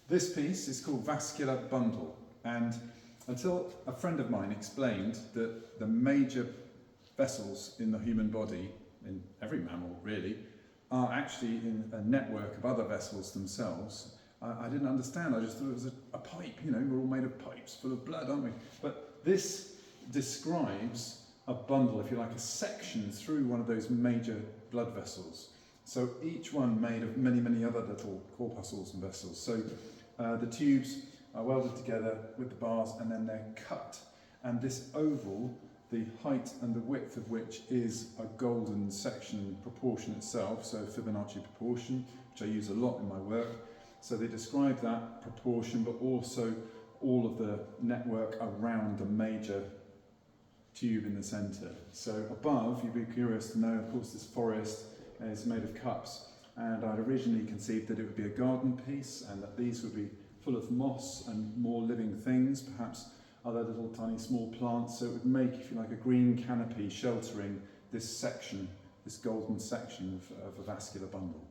This piece is called Vascular Bundle, and until a friend of mine explained that the major vessels in the human body, in every mammal really, are actually in a network of other vessels themselves, I didn't understand. I just thought it was a pipe, you know, we're all made of pipes full of blood, aren't we? But this describes a bundle, if you like, a section through one of those major blood vessels. So each one made of many, many other little corpuscles and vessels. So the tubes are welded together with the bars and then they're cut. And this oval, the height and the width of which is a golden section proportion itself, so Fibonacci proportion, which I use a lot in my work. So they describe that proportion, but also all of the network around the major tube in the centre. So above, you'd be curious to know, of course, this forest is made of cups, and I'd originally conceived that it would be a garden piece and that these would be full of moss and more living things, perhaps other little tiny small plants, so it would make, if you like, a green canopy sheltering this section, this golden section of a vascular bundle.